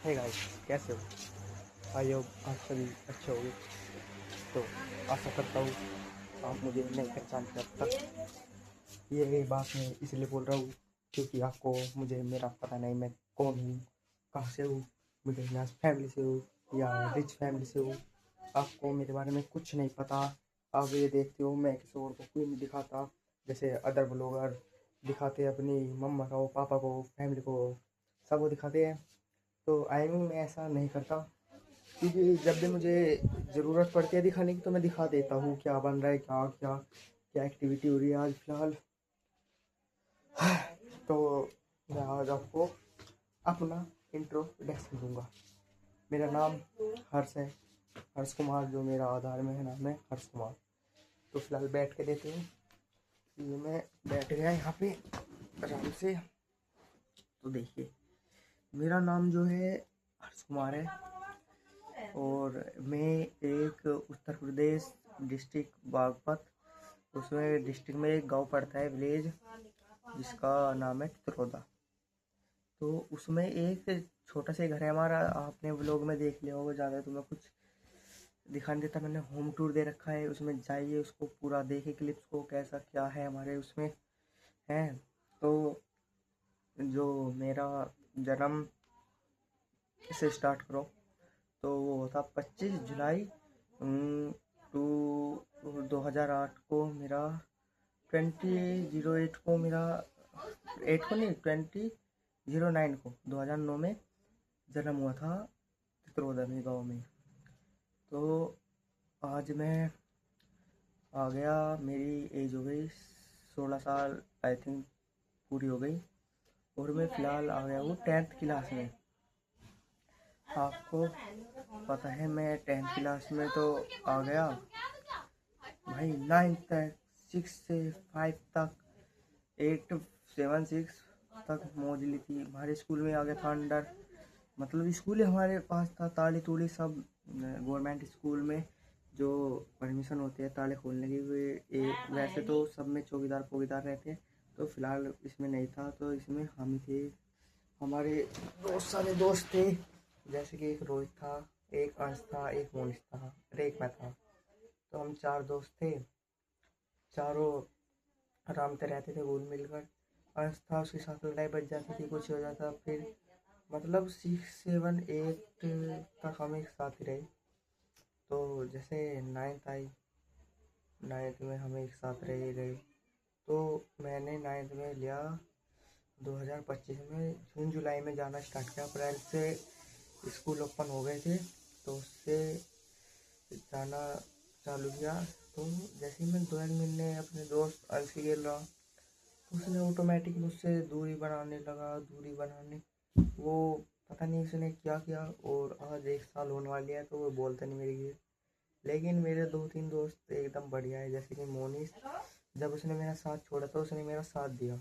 Hey guys, कैसे हो? I hope आप सभी अच्छे होंगे। तो आशा करता हूँ आप मुझे नहीं पहचानते अब तक। ये बात मैं इसलिए बोल रहा हूँ क्योंकि आपको मुझे मेरा पता नहीं, मैं कौन हूँ, कहाँ से हूँ, मिडिल क्लास फैमिली से हूँ या रिच फैमिली से हूँ। आपको मेरे बारे में कुछ नहीं पता। आप ये देखते हो मैं किसी और को कोई नहीं दिखाता, जैसे अदर ब्लॉगर दिखाते हैं अपनी मम्मा को, पापा को, फैमिली को, सबको दिखाते हैं। तो आई मीन मैं ऐसा नहीं करता, क्योंकि जब भी मुझे ज़रूरत पड़ती है दिखाने की तो मैं दिखा देता हूँ क्या बन रहा है, क्या क्या क्या एक्टिविटी हो रही है आज फ़िलहाल। तो मैं आज आपको अपना इंट्रोडक्शन दूंगा। मेरा नाम हर्ष है, हर्ष कुमार, जो मेरा आधार में है नाम है हर्ष कुमार। तो फिलहाल बैठ के देते हैं। ये मैं बैठ गया यहाँ पे आराम से। तो देखिए, मेरा नाम जो है हर्ष कुमार है और मैं एक उत्तर प्रदेश डिस्ट्रिक्ट बागपत, उसमें डिस्ट्रिक्ट में एक गांव पड़ता है, विलेज, जिसका नाम है तितरौदा। तो उसमें एक छोटा सा घर है हमारा। आपने व्लॉग में देख लिया होगा, ज़्यादा तो मैं कुछ दिखा नहीं देता। मैंने होम टूर दे रखा है, उसमें जाइए, उसको पूरा देखे, क्लिप्स को कैसा क्या है हमारे उसमें है। तो जो मेरा जन्म से स्टार्ट करो तो वो होता 25 जुलाई टू 2008 को मेरा 2008 को मेरा 8 को नहीं 2009 को 2009 में जन्म हुआ था तितरौदा में गाँव में। तो आज मैं आ गया, मेरी एज हो गई 16 साल आई थिंक पूरी हो गई, और मैं फ़िलहाल आ गया हूँ 10th क्लास में। आपको पता है मैं 10th क्लास में तो आ गया भाई। 9th तक, 6 से 5 तक, 8 7 6 तक मौज ली थी। हमारे स्कूल में आ गया था अंडर, मतलब स्कूल ही हमारे पास था, ताली तूली सब। गवर्नमेंट स्कूल में जो परमिशन होती है ताले खोलने की, वे वैसे तो सब में चौकीदार पोकीदार रहते हैं, तो फिलहाल इसमें नहीं था। तो इसमें हम ही थे, हमारे बहुत सारे दोस्त थे, जैसे कि एक रोहित था, एक अंश था, एक मोनिश था और एक मैं था। तो हम 4 दोस्त थे, चारों आराम से रहते थे घुल मिलकर। अंश था, उसके साथ लड़ाई बच जाती थी, कुछ हो जाता, फिर मतलब 6 7 8 तक हम एक साथ ही रहे। तो जैसे 9th आई, 9th में हम एक साथ रहे। तो मैंने 9th में लिया 2025 में, जून जुलाई में जाना स्टार्ट किया। अप्रैल से स्कूल ओपन हो गए थे, तो उससे जाना चालू किया। तो जैसे ही मैं ड्राइंग मिलने अपने दोस्त अंश की खेल रहा, तो उसने ऑटोमेटिक मुझसे दूरी बनाने लगा, दूरी बनाने, वो पता नहीं उसने क्या किया। और आज 1 साल होने वाली है तो वो बोलता नहीं मेरी ये। लेकिन मेरे 2 3 दोस्त एकदम बढ़िया है, जैसे कि मोनिस, जब उसने मेरा साथ छोड़ा तो उसने मेरा साथ दिया।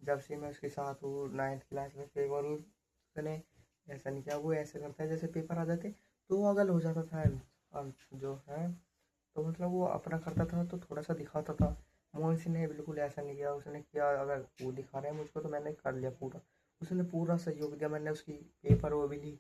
जब से मैं उसके साथ हूँ 9th क्लास में, केवल उसने ऐसा नहीं किया। वो ऐसे करता है जैसे पेपर आ जाते तो वो अगल हो जाता था जो है। तो मतलब वो अपना करता था तो थोड़ा सा दिखाता था। मोहन ने बिल्कुल ऐसा नहीं किया। उसने किया, अगर वो दिखा रहे हैं मुझको तो मैंने कर लिया पूरा। उसने पूरा सहयोग दिया, मैंने उसकी पेपर वो भी ली,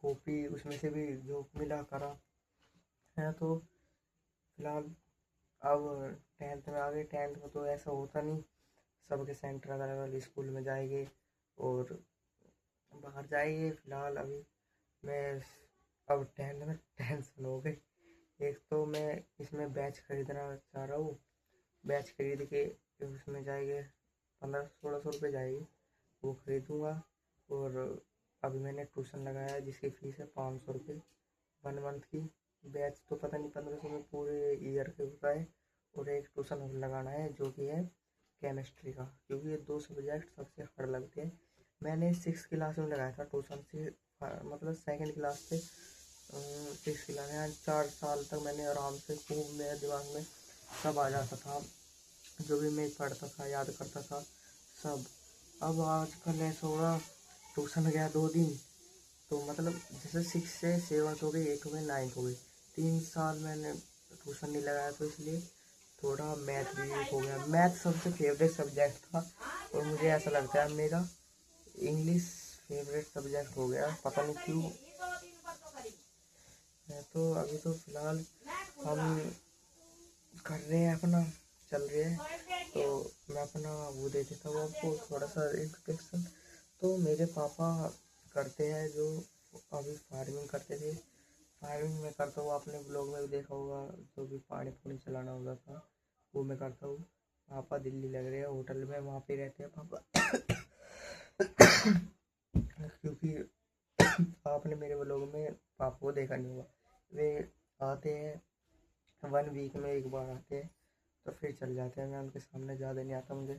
कॉपी उसमें से भी जो मिला करा है। तो फिलहाल अब 10th में आ गए। 10th में तो ऐसा होता नहीं, सबके सेंटर अलग अलग स्कूल में जाएंगे और बाहर जाएंगे। फिलहाल अभी मैं अब 10th में टेंशन हो गई। एक तो मैं इसमें बैच खरीदना चाह रहा हूँ, बैच खरीद के उसमें जाएंगे 1500 1600 रुपये जाएगी, वो खरीदूँगा। और अभी मैंने ट्यूशन लगाया है जिसकी फ़ीस है 500 रुपये 1 मंथ की। बैच तो पता नहीं 1500 में पूरे ईयर के होता है। और एक ट्यूशन और लगाना है जो कि है केमिस्ट्री का, क्योंकि ये 2 सब्जेक्ट सबसे हार्ड लगते हैं। मैंने 6 क्लास में लगाया था ट्यूशन से, मतलब 2nd क्लास से 6 क्लास में 4 साल तक मैंने आराम से खूब, मेरे दिमाग में सब आ जाता था, जो भी मैं पढ़ता था याद करता था सब। अब आजकल ऐसा हो रहा, ट्यूशन गया 2 दिन तो मतलब जैसे 6 से 7 हो गई, 8 हो गई, 9 हो गई, 3 साल मैंने ट्यूशन नहीं लगाया। तो इसलिए थोड़ा मैथ भी वीक हो गया। मैथ सबसे फेवरेट सब्जेक्ट था और मुझे ऐसा लगता है मेरा इंग्लिश फेवरेट सब्जेक्ट हो गया, पता नहीं क्यों। मैं तो अभी तो फिलहाल हम कर रहे हैं अपना, चल रहे हैं। तो मैं अपना वो दे देता हूँ आपको थोड़ा सा इंट्रोडक्शन। तो मेरे पापा करते हैं जो अभी फार्मिंग करते थे, फार्मिंग में करता हूँ। आपने ब्लॉग में भी देखा होगा, जो भी पानी पूनी चलाना होता था वो मैं करता हूँ। पापा दिल्ली लग रहे हैं होटल में, वहाँ पे रहते हैं पापा। क्योंकि आपने मेरे ब्लॉग में पापा को देखा नहीं होगा, वे आते हैं 1 वीक में एक बार आते हैं, तो फिर चल जाते हैं। मैं उनके सामने ज़्यादा नहीं आता, मुझे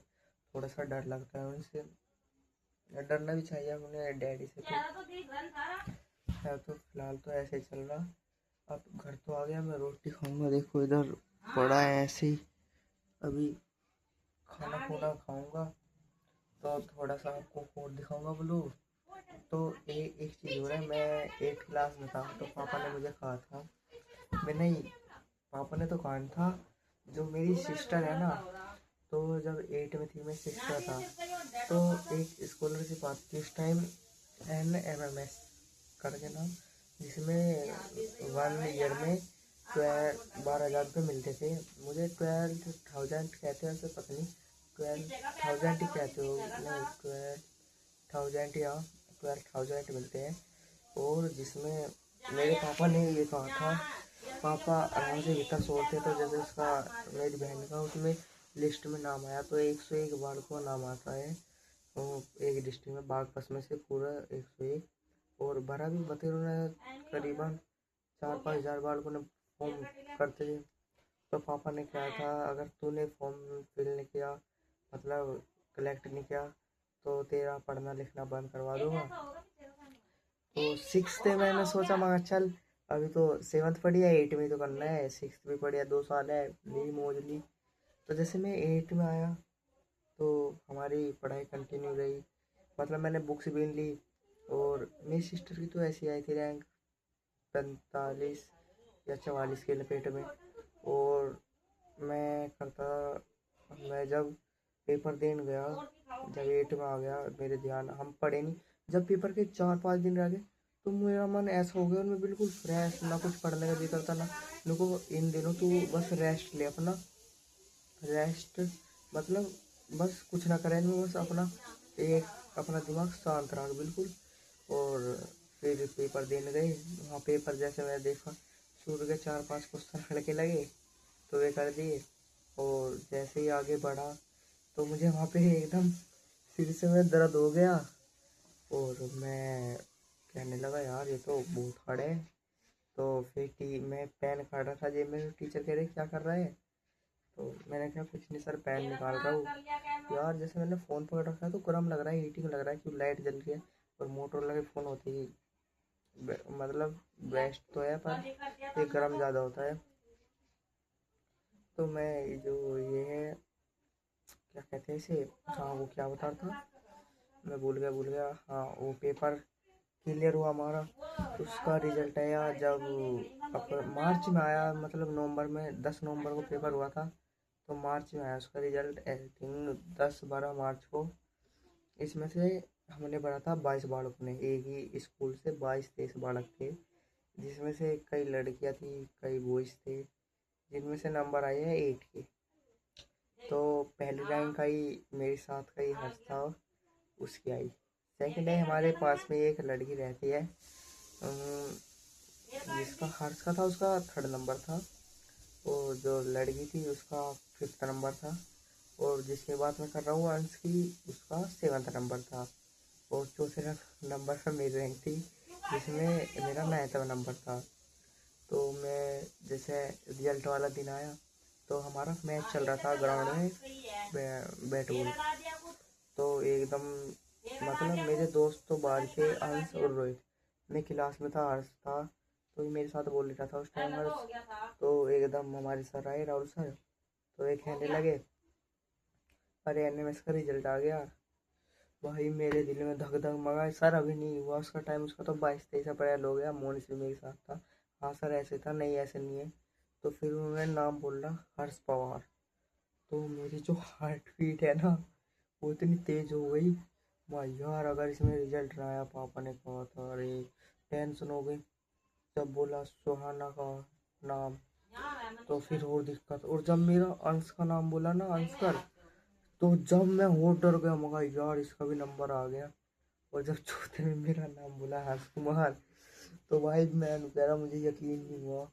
थोड़ा सा डर लगता है उनसे। डरना भी चाहिए उन्हें, डैडी से। तो है तो फिलहाल तो ऐसे ही चल रहा। अब घर तो आ गया, मैं रोटी खाऊंगा। देखो इधर पड़ा है ऐसे ही, अभी खाना खुना खाऊंगा तो थोड़ा सा आपको और दिखाऊंगा ब्लॉग। तो एक चीज़ हो रहा है, मैं 8 क्लास में था तो पापा ने मुझे कहा था, मैं नहीं, पापा ने तो कहा था, जो मेरी सिस्टर है ना, तो जब 8 में थी मैं 6 का था, तो एक स्कॉलरशिप आती थी उस टाइम, NMMS करके नाम, जिसमें 1 ईयर में 12,000 रुपये मिलते थे। मुझे 12,000 कहते हैं, उसे पता नहीं 12,000 ही कहते हो, नहीं 12,000 या 12,000 मिलते हैं। और जिसमें मेरे पापा ने ये कहा था, पापा आराम से इतना सोते, तो जैसे उसका मेरी बहन का उसमें लिस्ट में नाम आया, तो 101 बालकों का नाम आता है। तो एक डिस्ट्रिक्ट में बागपत में से पूरा 101, और भरा भी बतेरों ने करीबन 4-5 हज़ार बालकों ने फॉर्म करते थे। तो पापा ने कहा था, अगर तूने फॉर्म फिल नहीं किया, मतलब कलेक्ट नहीं किया, तो तेरा पढ़ना लिखना बंद करवा दूंगा। तो 6th में मैंने सोचा, मगर चल अभी तो 7th पढ़ी है, 8 में तो करना है, 6th भी पढ़ी है, 2 साल है, ली मौज ली। तो जैसे मैं 8 में आया तो हमारी पढ़ाई कंटिन्यू रही, मतलब मैंने बुक्स भी ली। और मेरी सिस्टर की तो ऐसी आई थी रैंक 45 या 44 के लपेट में। और मैं जब पेपर देने गया, जब 8 में आ गया, मेरे ध्यान, हम पढ़े नहीं। जब पेपर के 4-5 दिन रह गए तो मेरा मन ऐसा हो गया, मैं बिल्कुल फ्रेश, ना कुछ पढ़ने का जी करता, ना मेरे को इन दिनों तो बस रेस्ट ले अपना, रेस्ट मतलब बस कुछ ना करें, मैं बस अपना दिमाग शांत रहा बिल्कुल। और फिर पेपर देने गए, वहाँ पेपर जैसे मैं देखा, शुरू के 4-5 क्वेश्चन लड़के लगे, तो वे कर दिए। और जैसे ही आगे बढ़ा तो मुझे वहाँ पे एकदम सिर से में दर्द हो गया, और मैं कहने लगा, यार ये तो बहुत हार्ड है। तो फिर मैं पेन काट रहा था जेब में, टीचर कह रहे क्या कर रहा है, तो मैंने कहा कुछ नहीं सर, पेन निकाल रहा हूँ। यार जैसे मैंने फ़ोन पकड़ रखा है तो गर्म लग रहा है, हीटिंग लग रहा है, क्यों लाइट जल रही है। और मोटरोला के फ़ोन होती है, मतलब बेस्ट तो है, पर ये गर्म ज़्यादा होता है। तो मैं जो ये है, क्या कहते हैं इसे, हाँ वो क्या बता रहा था, मैं भूल गया। हाँ, वो पेपर क्लियर हुआ हमारा। उसका रिजल्ट आया जब मार्च में आया, मतलब नवंबर में, 10 नवंबर को पेपर हुआ था, तो मार्च में आया उसका रिजल्ट, आई थिंक 10-12 मार्च को। इसमें से हमने पढ़ा था 22 बालकों ने, एक ही स्कूल से 22-23 बालक थे, जिसमें से कई लड़कियां थी, कई बॉयज थे, जिनमें से नंबर आए हैं 8 के। तो पहली रैंक आई मेरे साथ का ही हर्ष था, उसकी आई। सेकंड है, हमारे पास में एक लड़की रहती है, जिसका हर्ष का था, उसका 3rd नंबर था, और जो लड़की थी उसका 5th नंबर था, और जिसके बात मैं कर रहा हूँ अंश की, उसका 7th नंबर था। और चौथे नंबर पर मेरी रैंक थी, जिसमें मेरा 9वां नंबर था। तो मैं जैसे रिजल्ट वाला दिन आया, तो हमारा मैच चल रहा था ग्राउंड में, बैट बॉल। तो एकदम, मतलब मेरे दोस्त तो बाहर थे, अंश और रोहित, मैं क्लास में था, हर्ष था, तो मेरे साथ बोल रहा था उस टाइम हर्ष। तो एकदम हमारे सर आए, राहुल सर, तो ये कहने लगे, अरे NMS का रिजल्ट आ गया। भाई मेरे दिल में धक धक, मगा सर अभी नहीं हुआ उसका टाइम, उसका तो 22-23 अप्रैल हो गया। मोनिस भी मेरे साथ था, हाँ सर ऐसे था, नहीं ऐसे नहीं है। तो फिर उन्होंने नाम बोला, हर्ष पवार। तो मेरी जो हार्ट बीट है ना, वो इतनी तेज हो गई, भाई यार अगर इसमें रिजल्ट ना आया, पापा ने कहा था, अरे टेंशन हो गई। जब बोला सुहाना का नाम तो फिर और दिक्कत, और जब मेरा अंश का नाम बोला ना, अंशकर, तो जब मैं और डर गया, मगा यार इसका भी नंबर आ गया। और जब चौथे में मेरा नाम बोला हर्ष कुमार, तो भाई मैं कह रहा मुझे यकीन नहीं हुआ।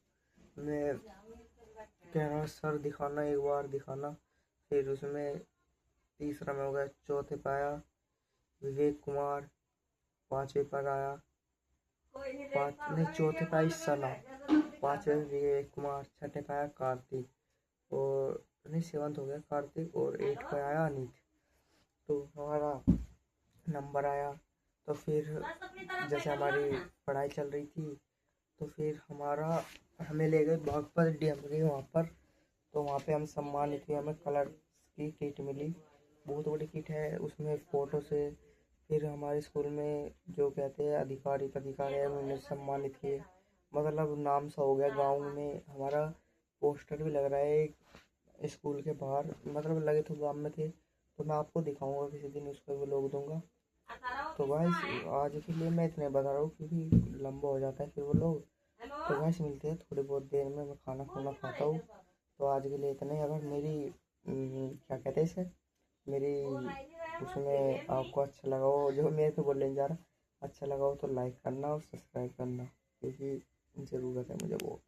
मैं कह रहा सर दिखाना, एक बार दिखाना। फिर उसमें तीसरा में हो गया, चौथे पे आया विवेक कुमार, पांचवे पर आया पाँच नहीं चौथे पे आई सना, पांचवे विवेक कुमार, छठे पे आया कार्तिक, और नहीं सेवंथ हो गया कार्तिक, और एट पे आया अनित। तो हमारा नंबर आया। तो फिर जैसे हमारी पढ़ाई चल रही थी, तो फिर हमें ले गए बागपत डीएमरी वहाँ पर। तो वहाँ पे हम सम्मानित हुए, हमें कलर की किट मिली, बहुत बड़ी किट है, उसमें फ़ोटो से। फिर हमारे स्कूल में जो कहते हैं अधिकारी है, उन्होंने सम्मानित किए। मतलब नाम सा हो गया गांव में हमारा। पोस्टर भी लग रहा है एक स्कूल के बाहर, मतलब लगे तो गांव में थे। तो मैं आपको दिखाऊंगा किसी दिन, उसको भी लोग दूंगा। तो भाई आज के लिए मैं इतने बता रहा हूँ, क्योंकि लंबा हो जाता है फिर वो लोग। तो भाई मिलते हैं थोड़ी बहुत देर में, मैं खाना खुना खाता हूँ। तो आज के लिए इतना ही। अगर मेरी क्या कहते हैं इसे, मेरी उसमें आपको अच्छा लगा हो, जो मेरे पे बोलने जा रहा, अच्छा लगा हो तो लाइक करना और सब्सक्राइब करना, क्योंकि ज़रूरत है मुझे बहुत।